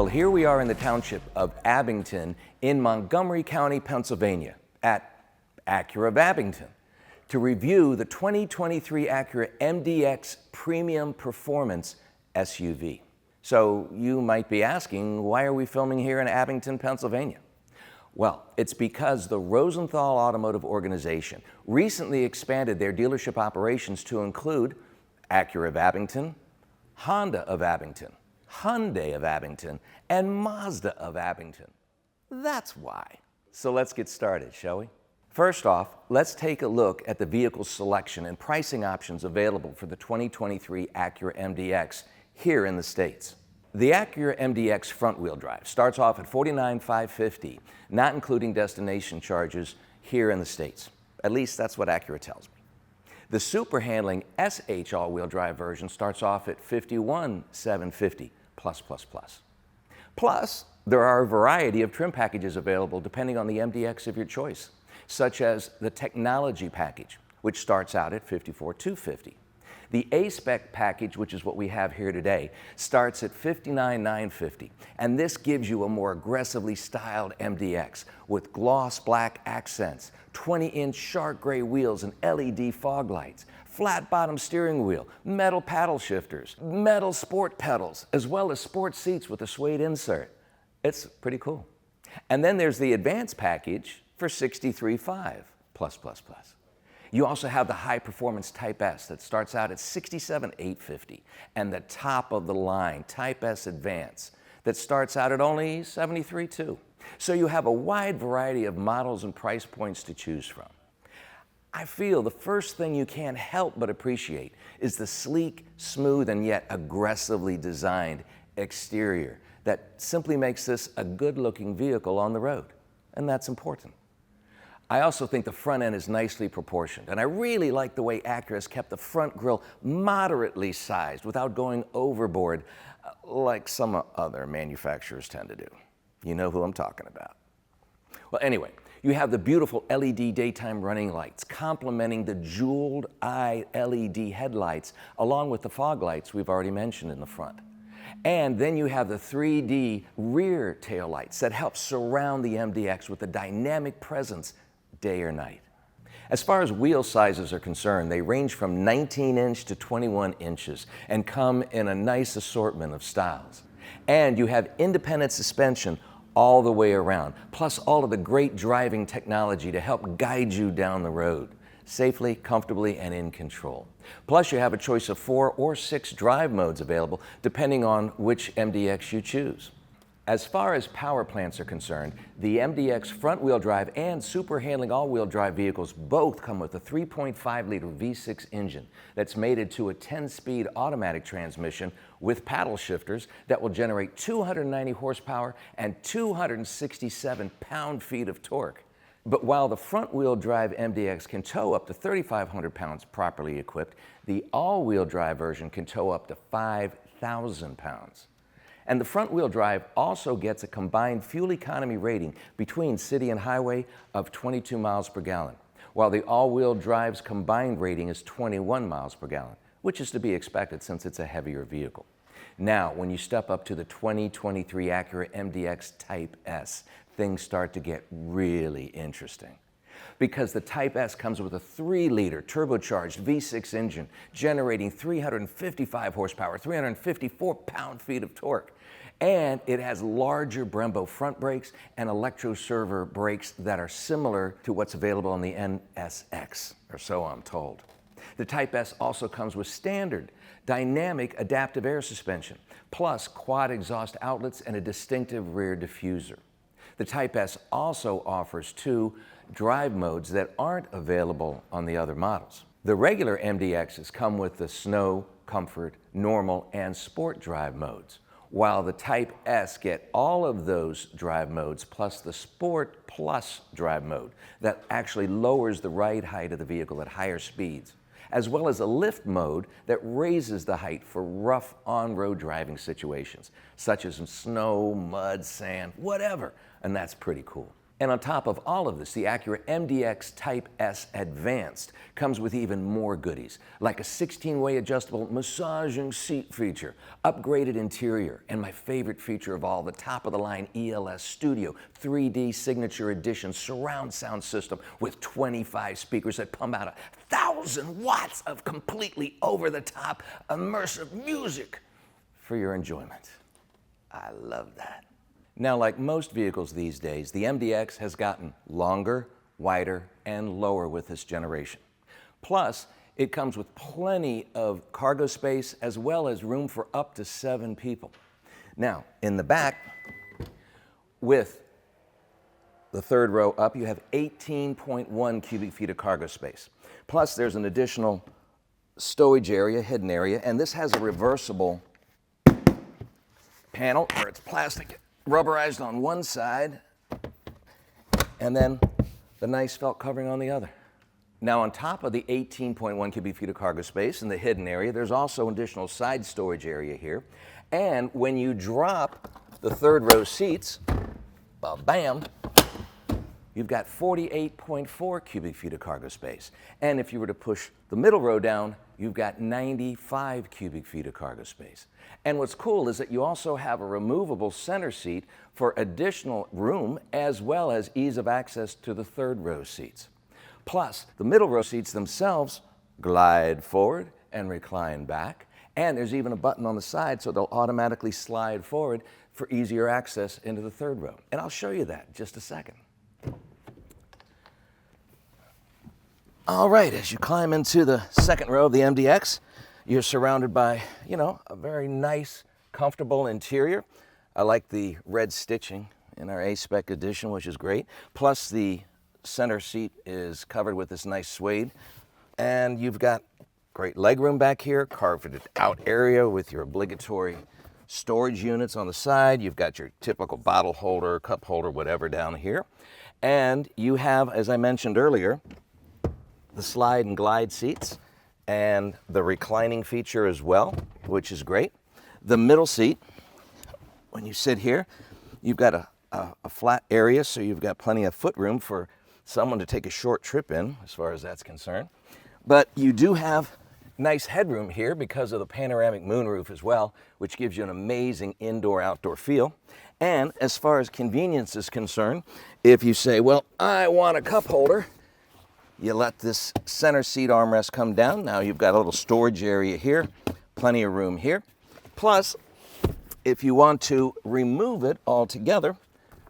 here we are in the township of Abington in Montgomery County, Pennsylvania, at Acura of Abington, to review the 2023 Acura MDX Premium Performance SUV. So you might be asking, why are we filming here in Abington, Pennsylvania? Well, it's because the Rosenthal Automotive organization recently expanded their dealership operations to include Acura of Abington, Honda of Abington, Hyundai of Abington, and Mazda of Abington. That's why. So let's get started, shall we? First off, let's take a look at the vehicle selection and pricing options available for the 2023 Acura MDX here in the States. The Acura MDX front-wheel drive starts off at $49,550, not including destination charges here in the States. At least that's what Acura tells me. The super handling SH all-wheel drive version starts off at $51,750 plus. Plus, there are a variety of trim packages available depending on the MDX of your choice, such as the technology package, which starts out at $54,250. The A-Spec package, which is what we have here today, starts at $59,950, and this gives you a more aggressively styled MDX with gloss black accents, 20-inch shark gray wheels and LED fog lights, flat bottom steering wheel, metal paddle shifters, metal sport pedals, as well as sport seats with a suede insert. It's pretty cool. And then there's the advanced package for $63,500 plus. You also have the high-performance Type S that starts out at $67,850, and the top-of-the-line Type S Advance that starts out at only $73,200. So you have a wide variety of models and price points to choose from. I feel the first thing you can't help but appreciate is the sleek, smooth, and yet aggressively designed exterior that simply makes this a good-looking vehicle on the road, and that's important. I also think the front end is nicely proportioned, and I really like the way Acura has kept the front grille moderately sized without going overboard like some other manufacturers tend to do. You know who I'm talking about. Well, anyway, you have the beautiful LED daytime running lights complementing the jeweled eye LED headlights along with the fog lights we've already mentioned in the front. And then you have the 3D rear tail lights that help surround the MDX with a dynamic presence day or night. As far as wheel sizes are concerned, they range from 19-inch to 21 inches and come in a nice assortment of styles. And you have independent suspension all the way around, plus all of the great driving technology to help guide you down the road safely, comfortably, and in control. Plus, you have a choice of 4 or 6 drive modes available depending on which MDX you choose. As far as power plants are concerned, the MDX front-wheel drive and super handling all-wheel drive vehicles both come with a 3.5-liter V6 engine that's mated to a 10-speed automatic transmission with paddle shifters that will generate 290 horsepower and 267 pound-feet of torque. But while the front-wheel drive MDX can tow up to 3,500 pounds properly equipped, the all-wheel drive version can tow up to 5,000 pounds. And the front-wheel drive also gets a combined fuel economy rating between city and highway of 22 miles per gallon, while the all-wheel drive's combined rating is 21 miles per gallon, which is to be expected since it's a heavier vehicle. Now, when you step up to the 2023 Acura MDX Type S, things start to get really interesting. Because the Type S comes with a 3-liter turbocharged V6 engine generating 355 horsepower, 354 pound-feet of torque. And it has larger Brembo front brakes and electro-servo brakes that are similar to what's available on the NSX, or so I'm told. The Type S also comes with standard dynamic adaptive air suspension, plus quad exhaust outlets and a distinctive rear diffuser. The Type S also offers 2 drive modes that aren't available on the other models. The regular MDXs come with the Snow, Comfort, Normal, and Sport drive modes, while the Type S get all of those drive modes plus the Sport Plus drive mode that actually lowers the ride height of the vehicle at higher speeds, as well as a lift mode that raises the height for rough on-road driving situations, such as in snow, mud, sand, whatever, and that's pretty cool. And on top of all of this, the Acura MDX Type S Advanced comes with even more goodies, like a 16-way adjustable massaging seat feature, upgraded interior, and my favorite feature of all, the top-of-the-line ELS Studio 3D Signature Edition surround sound system with 25 speakers that pump out 1,000 watts of completely over-the-top immersive music for your enjoyment. I love that. Now, like most vehicles these days, the MDX has gotten longer, wider, and lower with this generation. Plus, it comes with plenty of cargo space as well as room for up to 7 people. Now, in the back, with the third row up, you have 18.1 cubic feet of cargo space. Plus, there's an additional stowage area, hidden area, and this has a reversible panel where it's plastic rubberized on one side and then the nice felt covering on the other. Now, on top of the 18.1 cubic feet of cargo space in the hidden area, there's also additional side storage area here. And when you drop the third row seats, bam, you've got 48.4 cubic feet of cargo space. And if you were to push the middle row down, you've got 95 cubic feet of cargo space. And what's cool is that you also have a removable center seat for additional room as well as ease of access to the third row seats. Plus, the middle row seats themselves glide forward and recline back. And there's even a button on the side so they'll automatically slide forward for easier access into the third row. And I'll show you that in just a second. All right, as you climb into the second row of the MDX, you're surrounded by, a very nice, comfortable interior. I like the red stitching in our A-Spec edition, which is great. Plus, the center seat is covered with this nice suede. And you've got great legroom back here, carpeted out area with your obligatory storage units on the side. You've got your typical bottle holder, cup holder, whatever down here. And you have, as I mentioned earlier, the slide and glide seats and the reclining feature as well, which is great. The middle seat, when you sit here, you've got a flat area, so you've got plenty of footroom for someone to take a short trip in, as far as that's concerned. But you do have nice headroom here because of the panoramic moonroof as well, which gives you an amazing indoor-outdoor feel. And as far as convenience is concerned, if you say, well, I want a cup holder, you let this center seat armrest come down. Now you've got a little storage area here, plenty of room here. Plus, if you want to remove it altogether,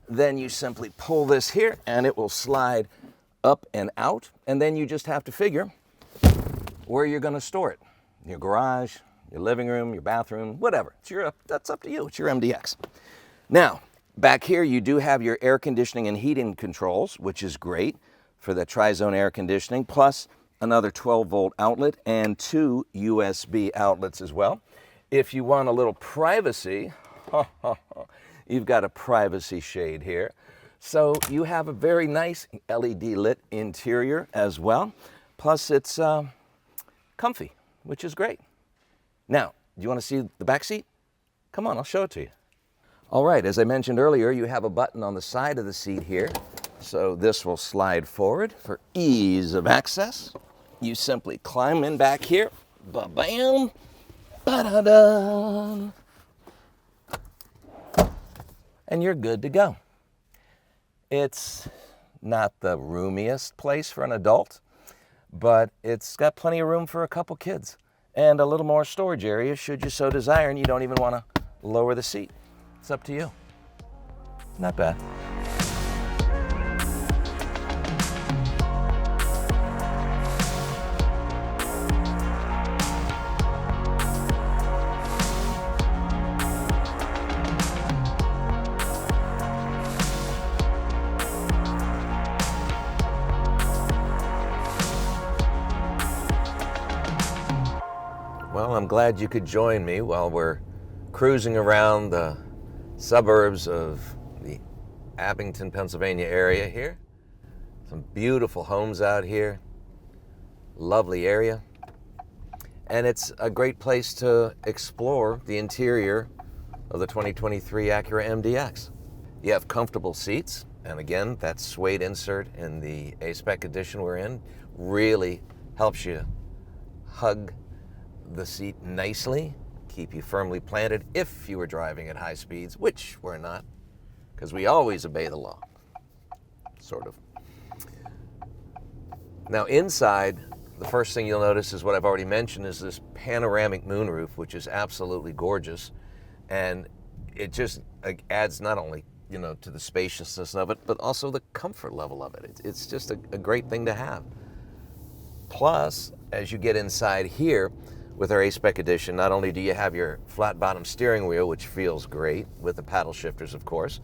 then you simply pull this here and it will slide up and out. And then you just have to figure where you're going to store it. Your garage, your living room, your bathroom, whatever. That's up to you. It's your MDX. Now, back here you do have your air conditioning and heating controls, which is great for the tri-zone air conditioning, plus another 12-volt outlet and 2 USB outlets as well. If you want a little privacy, you've got a privacy shade here. So you have a very nice LED lit interior as well. Plus it's comfy, which is great. Now, do you want to see the back seat? Come on, I'll show it to you. All right, as I mentioned earlier, you have a button on the side of the seat here. So this will slide forward for ease of access. You simply climb in back here, ba-bam, ba-da-da, and you're good to go. It's not the roomiest place for an adult, but it's got plenty of room for a couple kids and a little more storage area should you so desire, and you don't even want to lower the seat. It's up to you. Not bad. Well, I'm glad you could join me while we're cruising around the suburbs of the Abington, Pennsylvania area here. Some beautiful homes out here, lovely area. And it's a great place to explore the interior of the 2023 Acura MDX. You have comfortable seats, And again, that suede insert in the A-Spec edition we're in really helps you hug the seat nicely, keep you firmly planted if you were driving at high speeds, which we're not, because we always obey the law, sort of. Now inside, the first thing you'll notice is what I've already mentioned, is this panoramic moonroof, which is absolutely gorgeous. And it just adds not only, to the spaciousness of it, but also the comfort level of it. It's just a great thing to have. Plus, as you get inside here with our A-Spec edition, not only do you have your flat bottom steering wheel, which feels great with the paddle shifters, of course,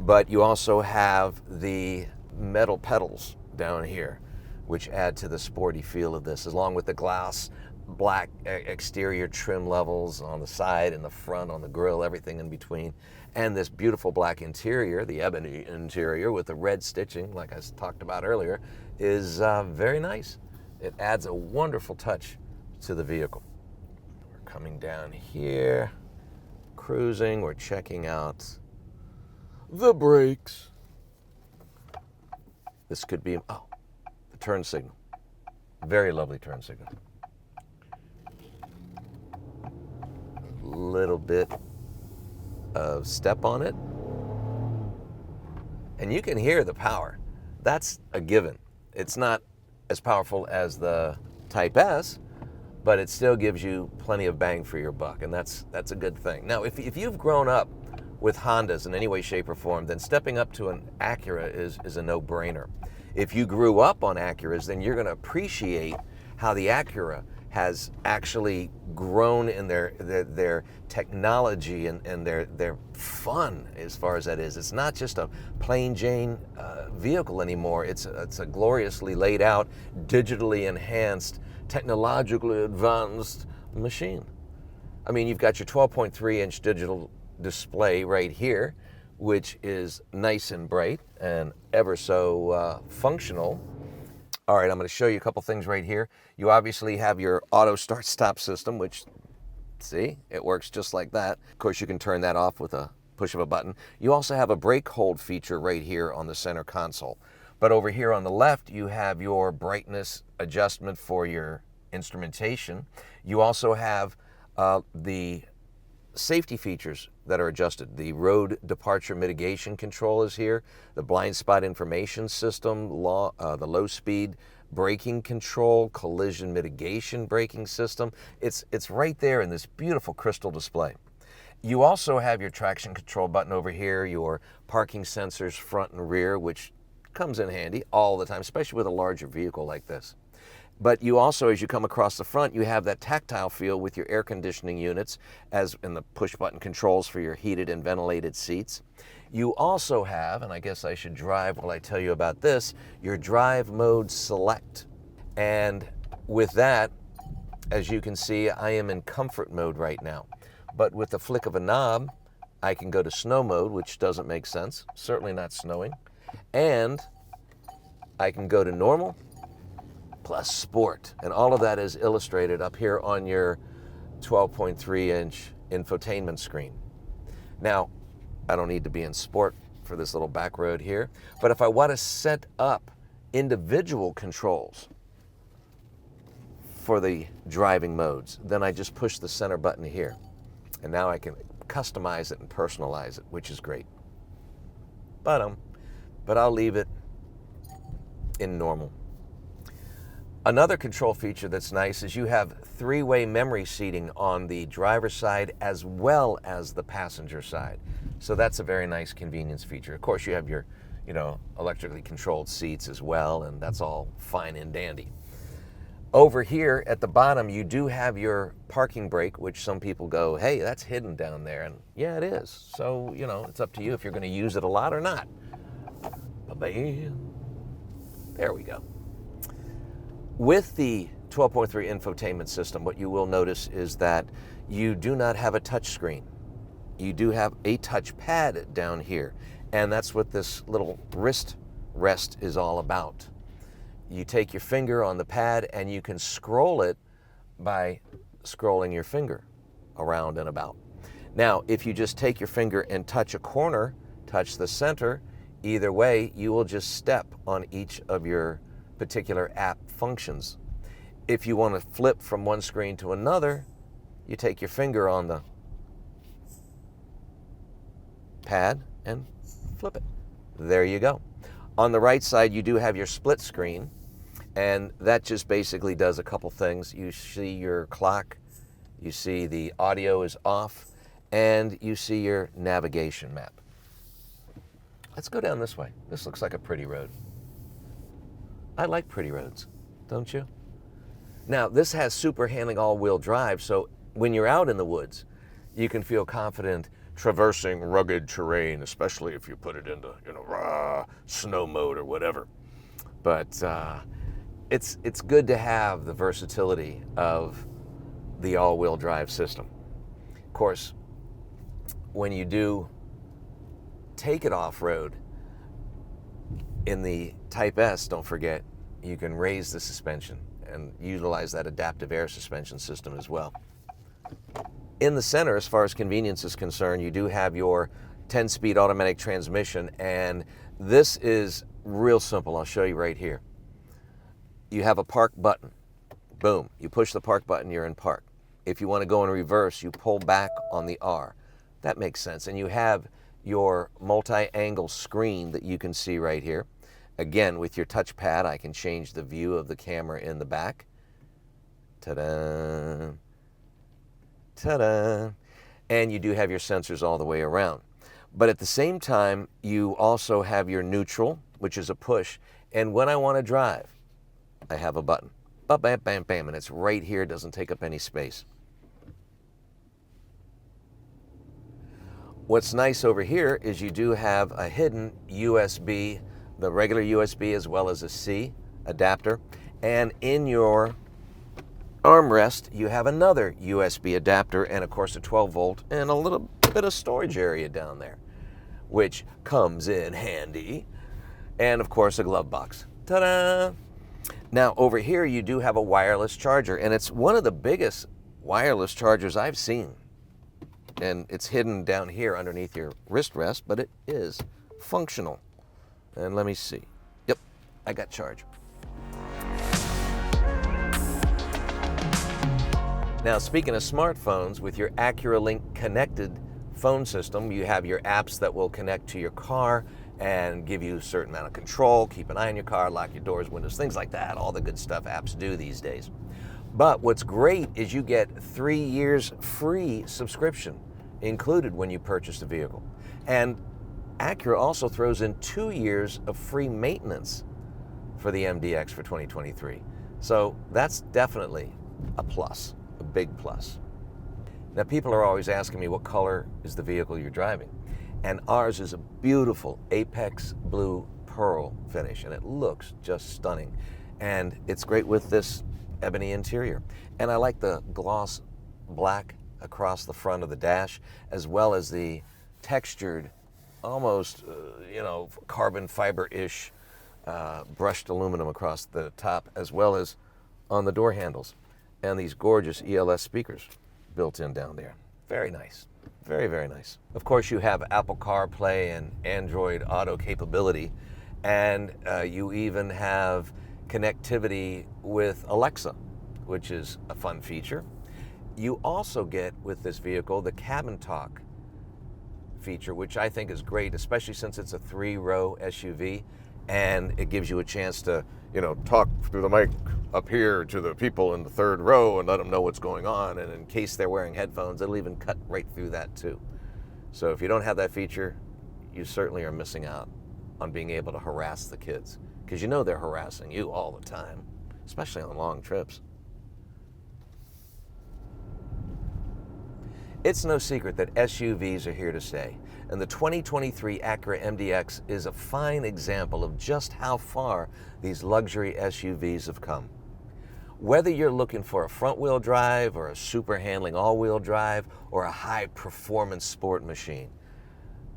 but you also have the metal pedals down here, which add to the sporty feel of this, along with the glass black exterior trim levels on the side and the front, on the grille, everything in between. And this beautiful black interior, the ebony interior with the red stitching, like I talked about earlier, is very nice. It adds a wonderful touch to the vehicle. We're coming down here, cruising, we're checking out the brakes. This could be, the turn signal. Very lovely turn signal. Little bit of step on it. And you can hear the power. That's a given. It's not as powerful as the Type S, but it still gives you plenty of bang for your buck, and that's a good thing. Now, if you've grown up with Hondas in any way, shape, or form, then stepping up to an Acura is a no-brainer. If you grew up on Acuras, then you're going to appreciate how the Acura has actually grown in their technology and their fun, as far as that is. It's not just a plain Jane vehicle anymore. It's a gloriously laid out, digitally enhanced, technologically advanced machine. I mean, you've got your 12.3-inch digital display right here, which is nice and bright and ever so functional. All right, I'm going to show you a couple things right here. You obviously have your auto start-stop system, which, see, it works just like that. Of course, you can turn that off with a push of a button. You also have a brake hold feature right here on the center console. But over here on the left, you have your brightness adjustment for your instrumentation. You also have the safety features that are adjusted. The road departure mitigation control is here. The blind spot information system, the low speed braking control, collision mitigation braking system. It's right there in this beautiful crystal display. You also have your traction control button over here, your parking sensors front and rear, which comes in handy all the time, especially with a larger vehicle like this. But you also, as you come across the front, you have that tactile feel with your air conditioning units, as in the push-button controls for your heated and ventilated seats. You also have, and I guess I should drive while I tell you about this, your drive mode select. And with that, as you can see, I am in comfort mode right now. But with the flick of a knob, I can go to snow mode, which doesn't make sense, certainly not snowing. And I can go to normal, plus sport, and all of that is illustrated up here on your 12.3-inch infotainment screen. Now, I don't need to be in sport for this little back road here, but if I want to set up individual controls for the driving modes, then I just push the center button here, and now I can customize it and personalize it, which is great. But I'll leave it in normal. Another control feature that's nice is you have three-way memory seating on the driver's side as well as the passenger side. So that's a very nice convenience feature. Of course, you have your, electrically controlled seats as well, and that's all fine and dandy. Over here at the bottom, you do have your parking brake, which some people go, hey, that's hidden down there. And yeah, it is. So, it's up to you if you're going to use it a lot or not. Ba-bam. There we go. With the 12.3 infotainment system, what you will notice is that you do not have a touch screen. You do have a touch pad down here, and that's what this little wrist rest is all about. You take your finger on the pad and you can scroll it by scrolling your finger around and about. Now, if you just take your finger and touch a corner, touch the center, Either way, you will just step on each of your particular app functions. If you want to flip from one screen to another, you take your finger on the pad and flip it. There you go. On the right side, you do have your split screen, and that just basically does a couple things. You see your clock, you see the audio is off, and you see your navigation map. Let's go down this way. This looks like a pretty road. I like pretty roads, don't you? Now, this has super handling all-wheel drive, so when you're out in the woods, you can feel confident traversing rugged terrain, especially if you put it into, snow mode or whatever. But it's good to have the versatility of the all-wheel drive system. Of course, when you do take it off-road in the Type S, don't forget, you can raise the suspension and utilize that adaptive air suspension system as well. In the center, as far as convenience is concerned, you do have your 10-speed automatic transmission, and this is real simple. I'll show you right here. You have a park button. Boom. You push the park button, you're in park. If you want to go in reverse, you pull back on the R. That makes sense. And you have your multi-angle screen that you can see right here. Again, with your touchpad, I can change the view of the camera in the back. Ta-da! Ta-da! And you do have your sensors all the way around. But at the same time, you also have your neutral, which is a push. And when I want to drive, I have a button. Bam, bam, bam, bam, and it's right here. It doesn't take up any space. What's nice over here is you do have a hidden USB, the regular USB as well as a C adapter. And in your armrest, you have another USB adapter and, of course, a 12-volt and a little bit of storage area down there, which comes in handy. And, of course, a glove box. Ta-da! Now, over here, you do have a wireless charger, and it's one of the biggest wireless chargers I've seen. And it's hidden down here underneath your wrist rest, but it is functional. And let me see. Yep, I got charge. Now, speaking of smartphones, with your Acura Link connected phone system, you have your apps that will connect to your car and give you a certain amount of control, keep an eye on your car, lock your doors, windows, things like that, all the good stuff apps do these days. But what's great is you get 3 years free subscription included when you purchase the vehicle. And Acura also throws in 2 years of free maintenance for the MDX for 2023. So that's definitely a plus, a big plus. Now, people are always asking me what color is the vehicle you're driving. And ours is a beautiful Apex Blue Pearl finish, and it looks just stunning. And it's great with this ebony interior. And I like the gloss black across the front of the dash, as well as the textured, almost, carbon fiber-ish brushed aluminum across the top, as well as on the door handles. And these gorgeous ELS speakers built in down there. Very nice. Very, very nice. Of course, you have Apple CarPlay and Android Auto capability, and you even have connectivity with Alexa, which is a fun feature. You also get with this vehicle the Cabin Talk feature, which I think is great, especially since it's a 3-row SUV, and it gives you a chance to, talk through the mic up here to the people in the 3rd row and let them know what's going on. And in case they're wearing headphones, it'll even cut right through that too. So if you don't have that feature, you certainly are missing out on being able to harass the kids, because they're harassing you all the time, especially on long trips. It's no secret that SUVs are here to stay, and the 2023 Acura MDX is a fine example of just how far these luxury SUVs have come. Whether you're looking for a front-wheel drive or a super handling all-wheel drive or a high-performance sport machine,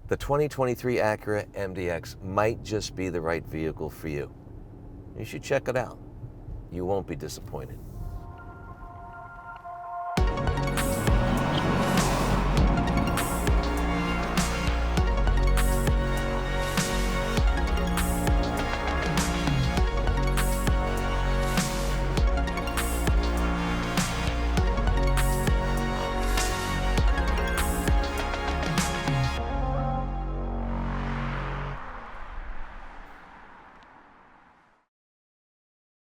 the 2023 Acura MDX might just be the right vehicle for you. You should check it out. You won't be disappointed.